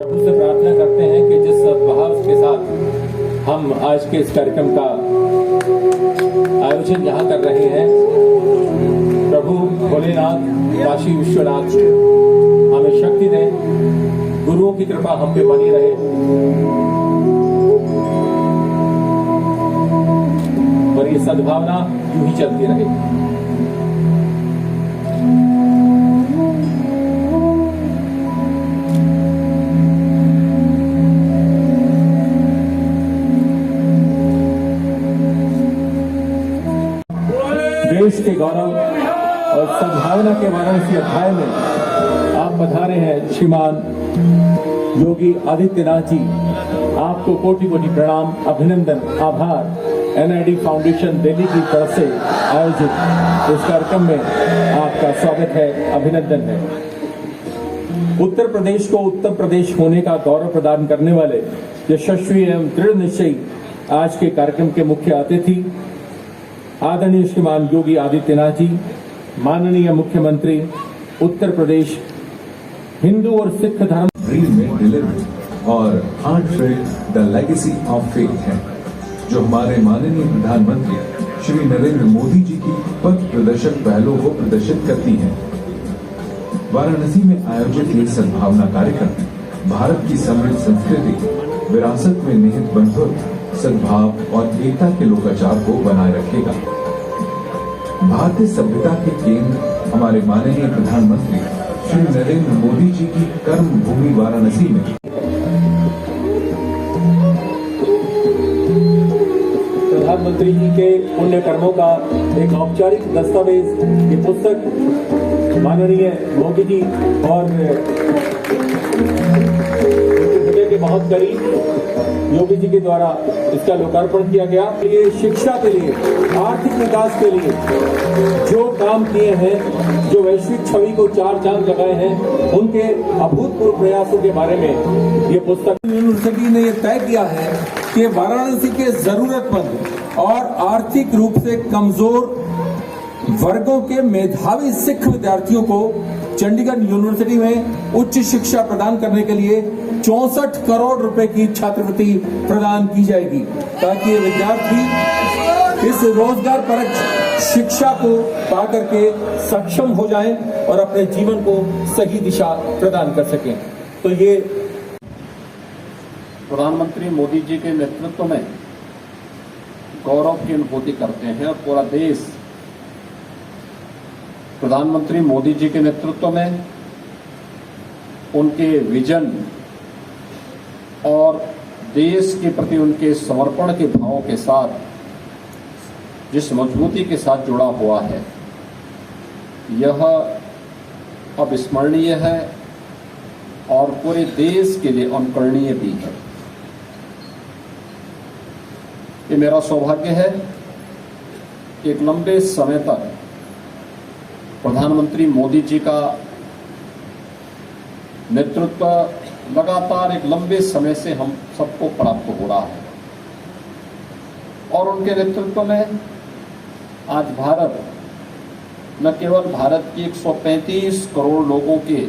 प्रभु से प्रार्थना करते हैं कि जिस सद्भाव के साथ हम आज के इस कार्यक्रम का आयोजन यहाँ कर रहे हैं, प्रभु भोलेनाथ काशी विश्वनाथ हमें शक्ति दें, गुरुओं की कृपा हम पे बनी रहे और ये सद्भावना यूं ही चलती रहे। देश के गौरव और सद्भावना के वाराणसी अध्याय में आप पधारे हैं श्रीमान योगी आदित्यनाथ जी। आपको कोटि कोटि प्रणाम, अभिनंदन, आभार। एनआईडी फाउंडेशन दिल्ली की तरफ से आयोजित इस कार्यक्रम में आपका स्वागत है, अभिनंदन है। उत्तर प्रदेश को उत्तर प्रदेश होने का गौरव प्रदान करने वाले यशस्वी एवं दृढ़ निश्चयी आज के कार्यक्रम के मुख्य अतिथि आदरणीय श्रीमान योगी आदित्यनाथ जी, माननीय मुख्यमंत्री उत्तर प्रदेश, हिंदू और सिख धर्म ड्रीम में डिलीवर और heartfelt the legacy of faith है, जो हमारे माननीय प्रधानमंत्री श्री नरेंद्र मोदी जी की पथ प्रदर्शक पहलों को प्रदर्शित करती है। वाराणसी में आयोजित ये सद्भावना कार्यक्रम भारत की समृद्ध संस्कृति, विरासत में निहित बंधुत्व, सद्भाव और एकता के लोकाचार को बनाए रखेगा। भारतीय सभ्यता के केंद्र हमारे माननीय प्रधानमंत्री श्री नरेंद्र मोदी जी की कर्म भूमि वाराणसी में प्रधानमंत्री जी के पुण्य कर्मों का एक औपचारिक दस्तावेज ये पुस्तक माननीय मोदी जी और के बहुत करीब योगी जी के द्वारा इसका लोकार्पण किया गया। ये शिक्षा के लिए, आर्थिक विकास के लिए जो काम किए हैं, जो वैश्विक छवि को चार चांद लगाए हैं, उनके अभूतपूर्व प्रयासों के बारे में ये पुस्तक। यूनिवर्सिटी ने ये तय किया है कि वाराणसी के जरूरतमंद और आर्थिक रूप से कमजोर वर्गों के मेधावी सिख विद्यार्थियों को चंडीगढ़ यूनिवर्सिटी में उच्च शिक्षा प्रदान करने के लिए 64 करोड़ रुपए की छात्रवृत्ति प्रदान की जाएगी, ताकि ये विद्यार्थी इस रोजगार परक शिक्षा को पा करके सक्षम हो जाएं और अपने जीवन को सही दिशा प्रदान कर सकें। तो ये प्रधानमंत्री मोदी जी के नेतृत्व में गौरव की अनुभूति करते हैं और पूरा देश प्रधानमंत्री मोदी जी के नेतृत्व में उनके विजन और देश के प्रति उनके समर्पण के भावों के साथ जिस मजबूती के साथ जुड़ा हुआ है, यह अविस्मरणीय है और पूरे देश के लिए अनुकरणीय भी है। ये मेरा सौभाग्य है कि एक लंबे समय तक प्रधानमंत्री मोदी जी का नेतृत्व लगातार एक लंबे समय से हम सबको प्राप्त हो रहा है और उनके नेतृत्व में आज भारत न केवल भारत की 135 करोड़ लोगों के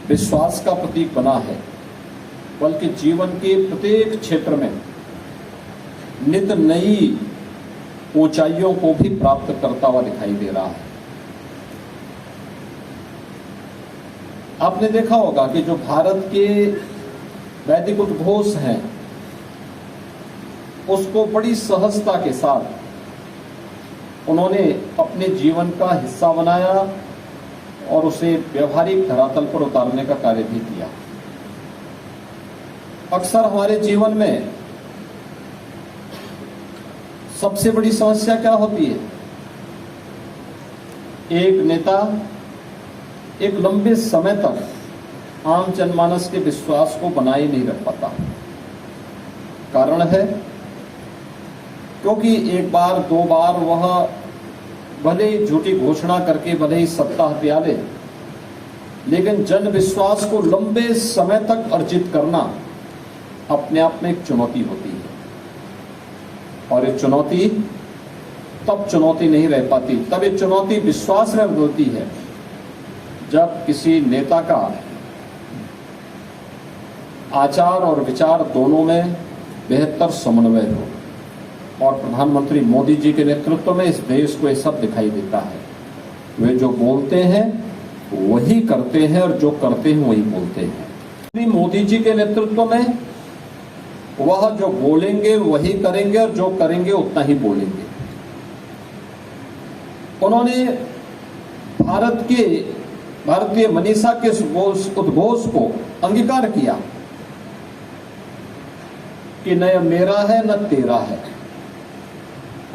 विश्वास का प्रतीक बना है, बल्कि जीवन के प्रत्येक क्षेत्र में नित नई ऊंचाइयों को भी प्राप्त करता हुआ दिखाई दे रहा है। आपने देखा होगा कि जो भारत के वैदिक उद्घोष हैं, उसको बड़ी सहजता के साथ उन्होंने अपने जीवन का हिस्सा बनाया और उसे व्यवहारिक धरातल पर उतारने का कार्य भी किया। अक्सर हमारे जीवन में सबसे बड़ी समस्या क्या होती है? एक नेता एक लंबे समय तक आम जनमानस के विश्वास को बनाए नहीं रख पाता। कारण है क्योंकि एक बार दो बार वह भले ही झूठी घोषणा करके भले ही सत्ता हथिया ले, लेकिन जन विश्वास को लंबे समय तक अर्जित करना अपने आप में एक चुनौती होती है और ये चुनौती तब चुनौती नहीं रह पाती, तब ये चुनौती विश्वास में बदलती है जब किसी नेता का आचार और विचार दोनों में बेहतर समन्वय हो। और प्रधानमंत्री मोदी जी के नेतृत्व में इस देश को ये सब दिखाई देता है। वे जो बोलते हैं वही करते हैं और जो करते हैं वही बोलते हैं। मोदी जी के नेतृत्व में वह जो बोलेंगे वही करेंगे और जो करेंगे उतना ही बोलेंगे। उन्होंने भारतीय मनीषा के उद्घोष को अंगीकार किया कि न मेरा है न तेरा है,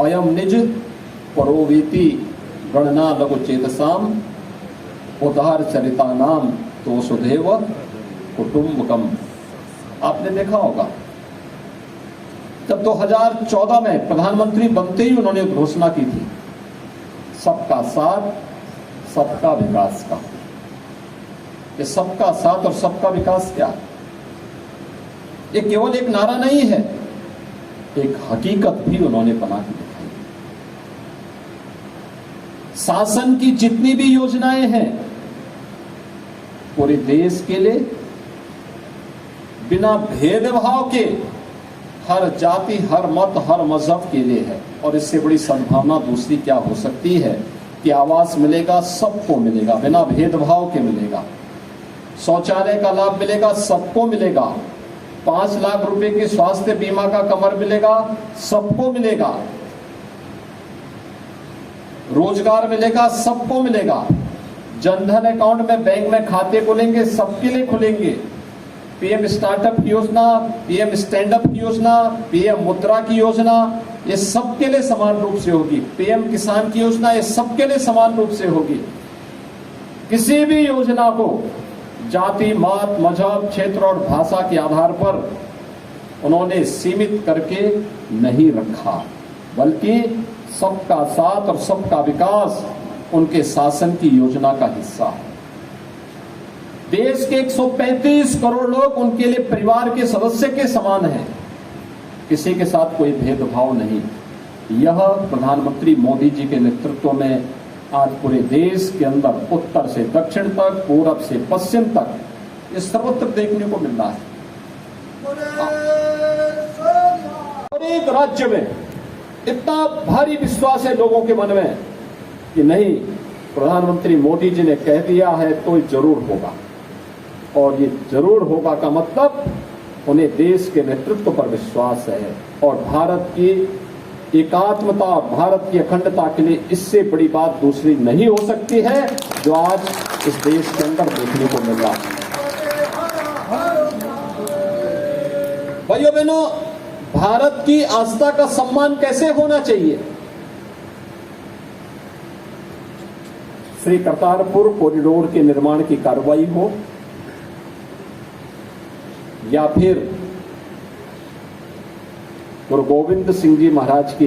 अयम निज परोवीति गणना लघु चेतसाम उदार चरिता नाम तो सुधेव कुटुंबकम। आपने देखा होगा जब 2014 में प्रधानमंत्री बनते ही उन्होंने घोषणा की थी सबका साथ सबका विकास का। ये सबका साथ और सबका विकास क्या, ये केवल एक नारा नहीं है, एक हकीकत भी उन्होंने बना के दिखाई। शासन की जितनी भी योजनाएं हैं पूरे देश के लिए बिना भेदभाव के, हर जाति हर मत हर मजहब के लिए है। और इससे बड़ी संभावना दूसरी क्या हो सकती है कि आवास मिलेगा, सबको मिलेगा, बिना भेदभाव के मिलेगा। शौचालय का लाभ मिलेगा, सबको मिलेगा। 5 लाख रुपए के स्वास्थ्य बीमा का कवर मिलेगा, सबको मिलेगा। रोजगार मिलेगा, सबको मिलेगा। जनधन अकाउंट में बैंक में खाते खुलेंगे, सबके लिए खुलेंगे। पीएम स्टार्टअप की योजना, पीएम स्टैंड अप की योजना, पीएम मुद्रा की योजना, ये सबके लिए समान रूप से होगी। पीएम किसान की योजना, ये सबके लिए समान रूप से होगी। किसी भी योजना को जाति मत मजहब क्षेत्र और भाषा के आधार पर उन्होंने सीमित करके नहीं रखा, बल्कि सबका साथ और सबका विकास उनके शासन की योजना का हिस्सा है। देश के 135 करोड़ लोग उनके लिए परिवार के सदस्य के समान हैं, किसी के साथ कोई भेदभाव नहीं। यह प्रधानमंत्री मोदी जी के नेतृत्व में आज पूरे देश के अंदर उत्तर से दक्षिण तक, पूरब से पश्चिम तक, ये सर्वत्र देखने को मिल रहा है। और एक राज्य में इतना भारी विश्वास है लोगों के मन में कि नहीं, प्रधानमंत्री मोदी जी ने कह दिया है तो जरूर होगा। और ये जरूर होगा का मतलब उन्हें देश के नेतृत्व पर विश्वास है। और भारत की एकात्मता और भारत की अखंडता के लिए इससे बड़ी बात दूसरी नहीं हो सकती है जो आज इस देश के अंदर देखने को मिल रहा है। भाइयों बहनों, भारत की आस्था का सम्मान कैसे होना चाहिए? श्री करतारपुर कॉरिडोर के निर्माण की कार्रवाई हो या फिर गुरु गोविंद सिंह जी महाराज के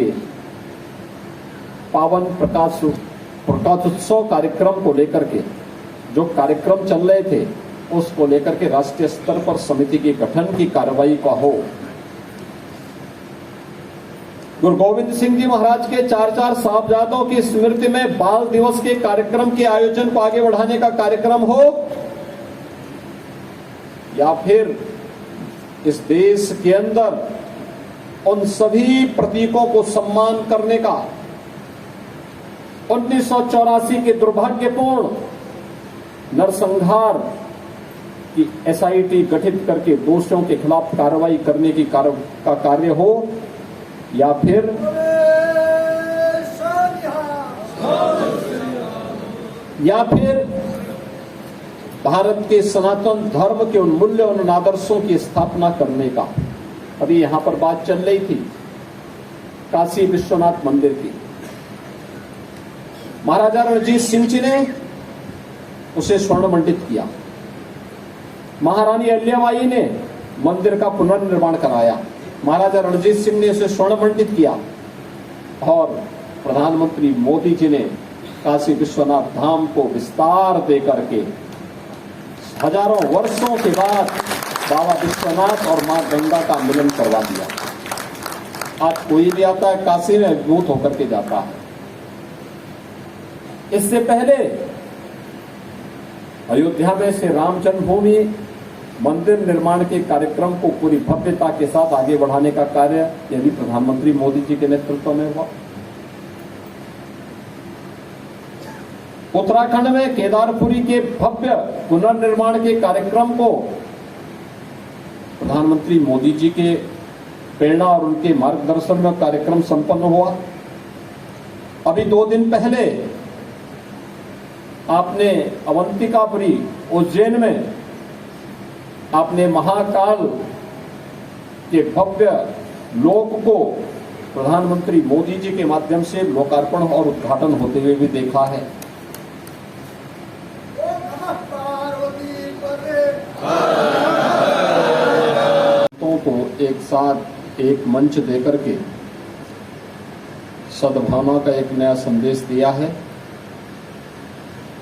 पावन प्रकाशोत्सव कार्यक्रम को लेकर के जो कार्यक्रम चल रहे थे उसको लेकर के राष्ट्रीय स्तर पर समिति के गठन की कार्रवाई का हो, गुरु गोविंद सिंह जी महाराज के 4 साहबजादों की स्मृति में बाल दिवस के कार्यक्रम के आयोजन को आगे बढ़ाने का कार्यक्रम हो, या फिर इस देश के अंदर उन सभी प्रतीकों को सम्मान करने का 1984 के दुर्भाग्यपूर्ण नरसंहार की एसआईटी गठित करके दोषियों के खिलाफ कार्रवाई करने की कार्य हो, या फिर भारत के सनातन धर्म के उन मूल्य उन आदर्शों की स्थापना करने का। अभी यहां पर बात चल रही थी काशी विश्वनाथ मंदिर की। महाराजा रणजीत सिंह जी ने उसे स्वर्ण मंडित किया, महारानी अहिल्याबाई ने मंदिर का पुनर्निर्माण कराया, महाराजा रणजीत सिंह ने उसे स्वर्ण मंडित किया, और प्रधानमंत्री मोदी जी ने काशी विश्वनाथ धाम को विस्तार देकर के हजारों वर्षों के बाद बाबा विश्वनाथ और मां गंगा का मिलन करवा दिया। आज कोई भी आता है काशी में अभिभूत होकर के जाता है। इससे पहले अयोध्या में से राम जन्मभूमि मंदिर निर्माण के कार्यक्रम को पूरी भव्यता के साथ आगे बढ़ाने का कार्य यह भी प्रधानमंत्री मोदी जी के नेतृत्व में हुआ। उत्तराखंड में केदारपुरी के भव्य पुनर्निर्माण के कार्यक्रम को प्रधानमंत्री मोदी जी के प्रेरणा और उनके मार्गदर्शन में कार्यक्रम संपन्न हुआ। अभी 2 दिन पहले आपने अवंतिकापुरी उज्जैन में आपने महाकाल के भव्य लोक को प्रधानमंत्री मोदी जी के माध्यम से लोकार्पण और उद्घाटन होते हुए भी देखा है। को एक साथ एक मंच देकर के सद्भावना का एक नया संदेश दिया है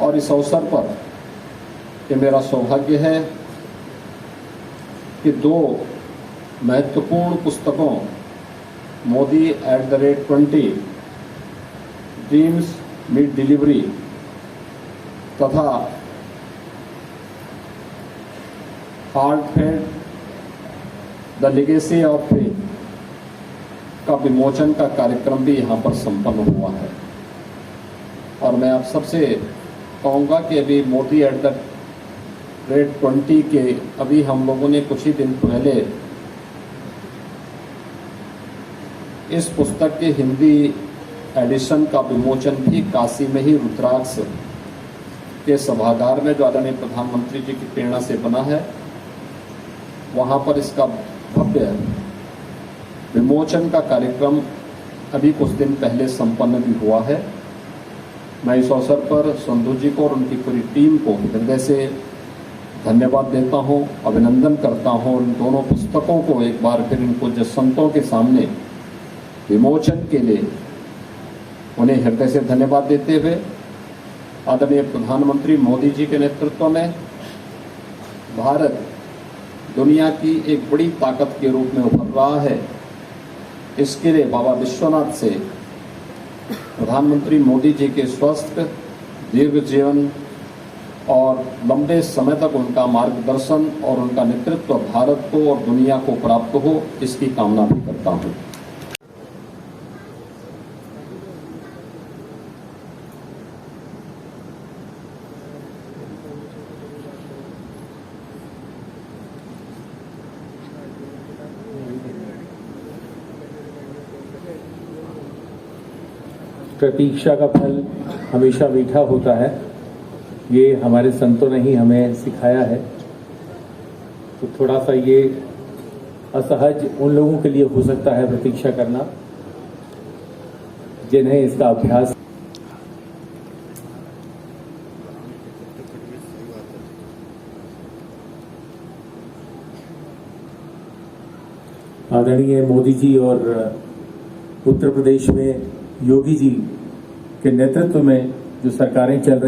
और इस अवसर पर ये मेरा सौभाग्य है कि 2 महत्वपूर्ण पुस्तकों मोदी @20 ड्रीम्स मीट डिलीवरी तथा heartfelt the legacy of faith का विमोचन का कार्यक्रम भी यहाँ पर संपन्न हुआ है। और मैं आप सबसे कहूँगा कि अभी मोदी @20 के अभी हम लोगों ने कुछ ही दिन पहले इस पुस्तक के हिंदी एडिशन का विमोचन भी काशी में ही रुद्राक्ष के सभागार में जो आदरणीय प्रधानमंत्री जी की प्रेरणा से बना है वहाँ पर इसका भव्य विमोचन का कार्यक्रम अभी कुछ दिन पहले संपन्न भी हुआ है। मैं इस अवसर पर संधू जी को और उनकी पूरी टीम को हृदय से धन्यवाद देता हूं, अभिनंदन करता हूं। इन दोनों पुस्तकों को एक बार फिर इन पूज्य संतों के सामने विमोचन के लिए उन्हें हृदय से धन्यवाद देते हुए आदरणीय प्रधानमंत्री मोदी जी के नेतृत्व में भारत दुनिया की एक बड़ी ताकत के रूप में उभर रहा है। इसके लिए बाबा विश्वनाथ से प्रधानमंत्री मोदी जी के स्वस्थ दीर्घ जीवन और लंबे समय तक उनका मार्गदर्शन और उनका नेतृत्व भारत को और दुनिया को प्राप्त हो, इसकी कामना भी करता हूं। प्रतीक्षा का फल हमेशा मीठा होता है, ये हमारे संतों ने ही हमें सिखाया है। तो थोड़ा सा ये असहज उन लोगों के लिए हो सकता है प्रतीक्षा करना जिन्हें इसका अभ्यास। आदरणीय मोदी जी और उत्तर प्रदेश में योगी जी के नेतृत्व में जो सरकारें चल रही